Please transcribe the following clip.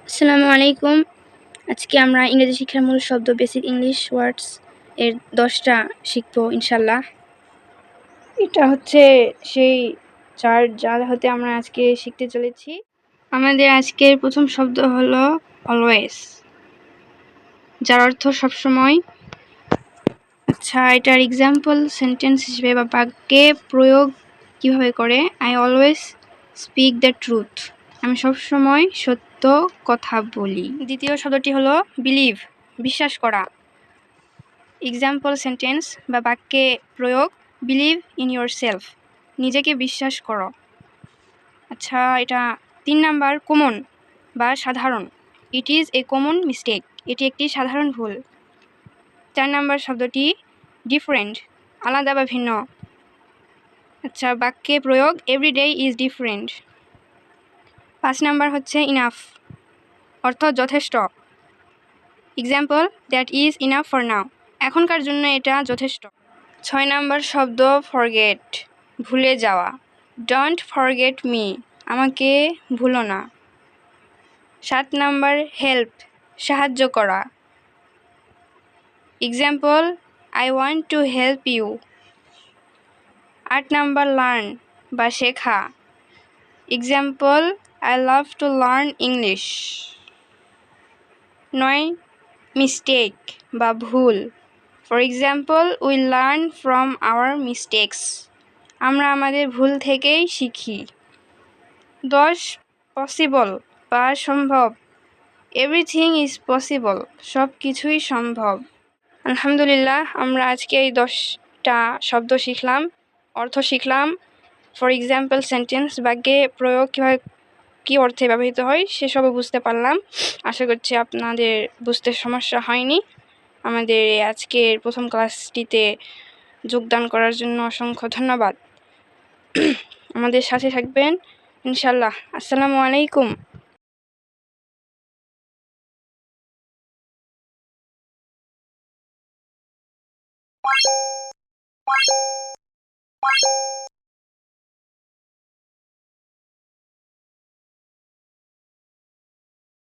আসসালামু আলাইকুম। আজকে আমরা ইংরেজি শিক্ষার মূল শব্দ বেসিক ইংলিশ ওয়ার্ডস এর 10টা শিখব ইনশাল্লাহ। এটা হচ্ছে সেই চার্ট যা হতে আমরা আজকে শিখতে চলেছি। আমাদের আজকের প্রথম শব্দ হলো অলওয়েজ, যার অর্থ সবসময়। আচ্ছা, এটার এক্সাম্পল সেন্টেন্স হিসেবে বা বাক্যে প্রয়োগ কিভাবে করে? I always speak the truth, আমি সবসময় সত্য কথা বলি। দ্বিতীয় শব্দটি হলো বিলিভ, বিশ্বাস করা। এক্সাম্পল সেন্টেন্স বা বাক্যে প্রয়োগ বিলিভ ইন ইয়োর সেলফ, নিজেকে বিশ্বাস করো। আচ্ছা, এটা 3 নাম্বার কমন বা সাধারণ। It is a common mistake, এটি একটি সাধারণ ভুল। 4 নাম্বার শব্দটি ডিফারেন্ট, আলাদা বা ভিন্ন। আচ্ছা, বাক্যে প্রয়োগ every day is different. 5 number হচ্ছে ইনাফ, অর্থ যথেষ্ট। Example that is enough for now, এখনকার জন্য এটা যথেষ্ট। 6 নাম্বার শব্দ ফরগেট, ভুলে যাওয়া। ডোন্ট ফরগেট মি, আমাকে ভুলো না। 7 নাম্বার হেল্প, সাহায্য করা। Example I want to help you. 8 number learn বা শেখা। Example I love to learn English. 9 mistake বা ভুল। For example we learn from our mistakes, আমরা আমাদের ভুল থেকেই শিখি। 10 পসিবল বা সম্ভব। এভরিথিং ইজ পসিবল, সব কিছুই সম্ভব। আলহামদুলিল্লাহ, আমরা আজকে এই 10টা শব্দ শিখলাম, অর্থ শিখলাম। ফর এক্সাম্পল সেন্টেন্স, বাক্যে প্রয়োগ কীভাবে কী অর্থে ব্যবহৃত হয় সেসবও বুঝতে পারলাম। আশা করছি আপনাদের বুঝতে সমস্যা হয়নি। আমাদের আজকের প্রথম ক্লাসটিতে যোগদান করার জন্য অসংখ্য ধন্যবাদ। আমাদের সাথে থাকবেন ইনশাল্লাহ। আসসালামু আলাইকুম।